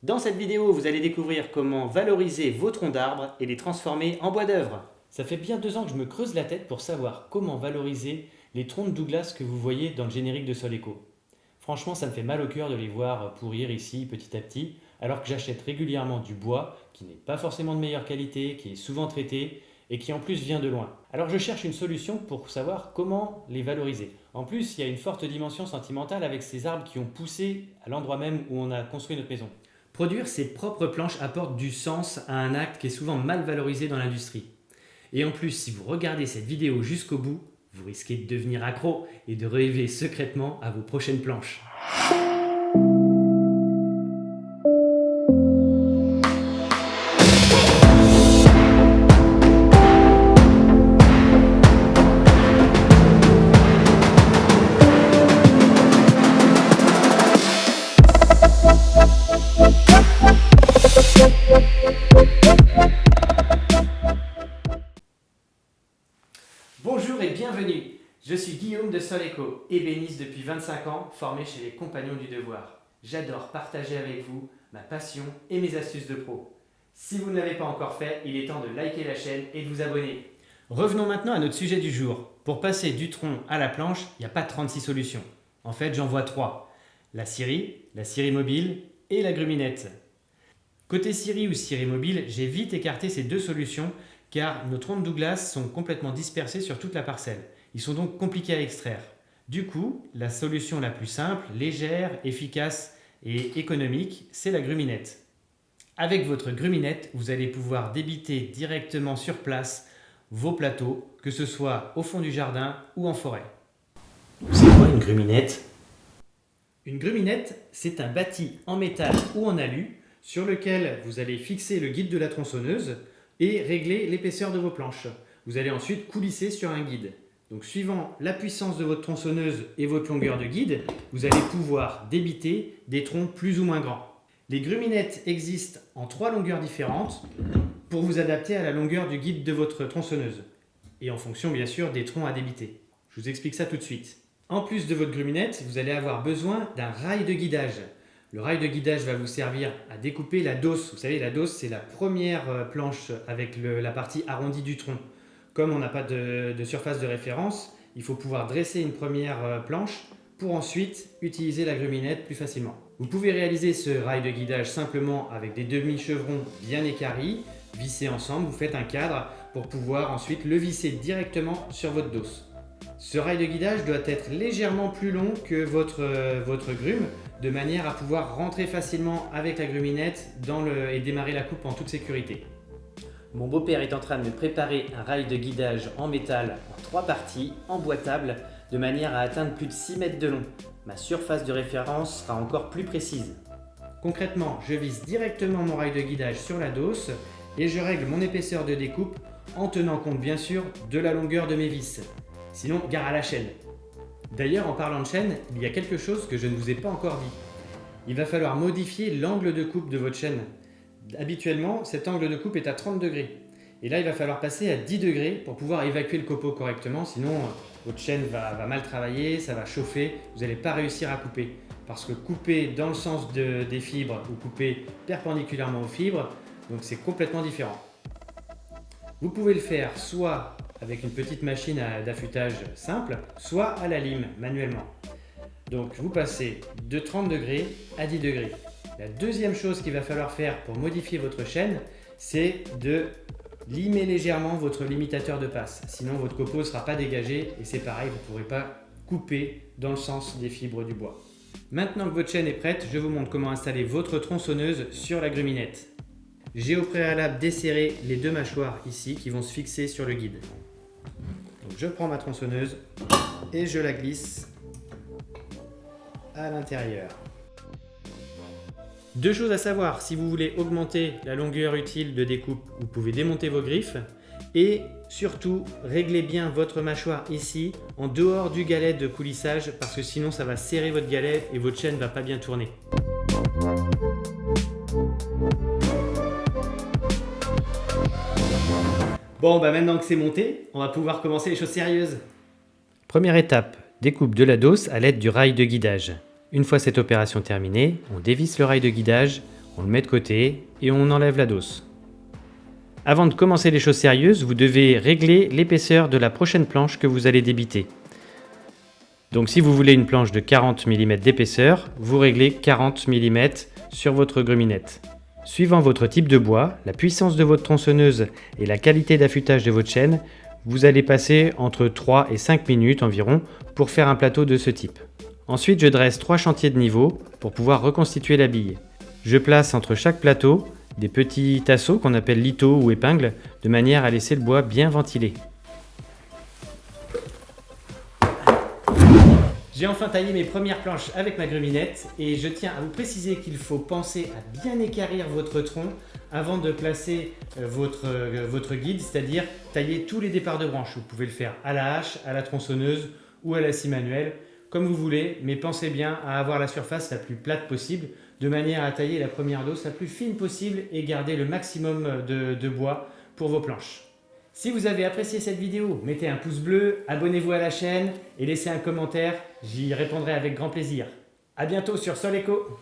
Dans cette vidéo, vous allez découvrir comment valoriser vos troncs d'arbres et les transformer en bois d'œuvre. Ça fait bien 2 ans que je me creuse la tête pour savoir comment valoriser les troncs de Douglas que vous voyez dans le générique de Soleco. Franchement, ça me fait mal au cœur de les voir pourrir ici petit à petit, alors que j'achète régulièrement du bois qui n'est pas forcément de meilleure qualité, qui est souvent traité et qui en plus vient de loin. Alors je cherche une solution pour savoir comment les valoriser. En plus, il y a une forte dimension sentimentale avec ces arbres qui ont poussé à l'endroit même où on a construit notre maison. Produire ses propres planches apporte du sens à un acte qui est souvent mal valorisé dans l'industrie. Et en plus, si vous regardez cette vidéo jusqu'au bout, vous risquez de devenir accro et de rêver secrètement à vos prochaines planches. Bonjour et bienvenue, je suis Guillaume de Soleco, ébéniste depuis 25 ans, formé chez les Compagnons du Devoir. J'adore partager avec vous ma passion et mes astuces de pro. Si vous ne l'avez pas encore fait, il est temps de liker la chaîne et de vous abonner. Revenons maintenant à notre sujet du jour. Pour passer du tronc à la planche, il n'y a pas 36 solutions. En fait, j'en vois 3. La scierie mobile et la gruminette. Côté scierie ou scierie mobile, j'ai vite écarté ces 2 solutions car nos troncs de Douglas sont complètement dispersés sur toute la parcelle. Ils sont donc compliqués à extraire. Du coup, la solution la plus simple, légère, efficace et économique, c'est la gruminette. Avec votre gruminette, vous allez pouvoir débiter directement sur place vos plateaux, que ce soit au fond du jardin ou en forêt. C'est quoi une gruminette ? Une gruminette, c'est un bâti en métal ou en alu sur lequel vous allez fixer le guide de la tronçonneuse et régler l'épaisseur de vos planches. Vous allez ensuite coulisser sur un guide. Donc suivant la puissance de votre tronçonneuse et votre longueur de guide, vous allez pouvoir débiter des troncs plus ou moins grands. Les gruminettes existent en 3 longueurs différentes pour vous adapter à la longueur du guide de votre tronçonneuse et en fonction bien sûr des troncs à débiter. Je vous explique ça tout de suite. En plus de votre gruminette, vous allez avoir besoin d'un rail de guidage. Le rail de guidage va vous servir à découper la dosse. Vous savez, la dosse, c'est la première planche avec la partie arrondie du tronc. Comme on n'a pas de surface de référence, il faut pouvoir dresser une première planche pour ensuite utiliser la gruminette plus facilement. Vous pouvez réaliser ce rail de guidage simplement avec des demi-chevrons bien équarris, vissés ensemble. Vous faites un cadre pour pouvoir ensuite le visser directement sur votre dosse. Ce rail de guidage doit être légèrement plus long que votre grume, de manière à pouvoir rentrer facilement avec la gruminette et démarrer la coupe en toute sécurité. Mon beau-père est en train de me préparer un rail de guidage en métal en 3 parties, emboîtable, de manière à atteindre plus de 6 mètres de long. Ma surface de référence sera encore plus précise. Concrètement, je visse directement mon rail de guidage sur la dosse et je règle mon épaisseur de découpe en tenant compte bien sûr de la longueur de mes vis. Sinon, gare à la chaîne. D'ailleurs, en parlant de chaîne, il y a quelque chose que je ne vous ai pas encore dit. Il va falloir modifier l'angle de coupe de votre chaîne. Habituellement, cet angle de coupe est à 30 degrés. Et là, il va falloir passer à 10 degrés pour pouvoir évacuer le copeau correctement. Sinon, votre chaîne va mal travailler, ça va chauffer, vous n'allez pas réussir à couper. Parce que couper dans le sens des fibres ou couper perpendiculairement aux fibres, donc c'est complètement différent. Vous pouvez le faire soit avec une petite machine d'affûtage simple, soit à la lime, manuellement. Donc vous passez de 30 degrés à 10 degrés. La deuxième chose qu'il va falloir faire pour modifier votre chaîne, c'est de limer légèrement votre limitateur de passe. Sinon votre copeau ne sera pas dégagé et c'est pareil, vous ne pourrez pas couper dans le sens des fibres du bois. Maintenant que votre chaîne est prête, je vous montre comment installer votre tronçonneuse sur la gruminette. J'ai au préalable desserré les 2 mâchoires ici qui vont se fixer sur le guide. Donc je prends ma tronçonneuse et je la glisse à l'intérieur. 2 choses à savoir, si vous voulez augmenter la longueur utile de découpe, vous pouvez démonter vos griffes et surtout réglez bien votre mâchoire ici en dehors du galet de coulissage parce que sinon ça va serrer votre galet et votre chaîne ne va pas bien tourner. Bon, maintenant que c'est monté, on va pouvoir commencer les choses sérieuses. Première étape, découpe de la dosse à l'aide du rail de guidage. Une fois cette opération terminée, on dévisse le rail de guidage, On le met de côté et on enlève la dose. Avant de commencer les choses sérieuses, vous devez régler l'épaisseur de la prochaine planche que vous allez débiter. Donc si vous voulez une planche de 40 mm d'épaisseur, vous réglez 40 mm sur votre gruminette. Suivant votre type de bois, la puissance de votre tronçonneuse et la qualité d'affûtage de votre chaîne, vous allez passer entre 3 et 5 minutes environ pour faire un plateau de ce type. Ensuite, je dresse 3 chantiers de niveau pour pouvoir reconstituer la bille. Je place entre chaque plateau des petits tasseaux qu'on appelle lithos ou épingles, de manière à laisser le bois bien ventilé. J'ai enfin taillé mes premières planches avec ma gruminette et je tiens à vous préciser qu'il faut penser à bien équarrir votre tronc avant de placer votre guide, c'est-à-dire tailler tous les départs de branches. Vous pouvez le faire à la hache, à la tronçonneuse ou à la scie manuelle, comme vous voulez, mais pensez bien à avoir la surface la plus plate possible, de manière à tailler la première dose la plus fine possible et garder le maximum de bois pour vos planches. Si vous avez apprécié cette vidéo, mettez un pouce bleu, abonnez-vous à la chaîne et laissez un commentaire, j'y répondrai avec grand plaisir. A bientôt sur Soleco.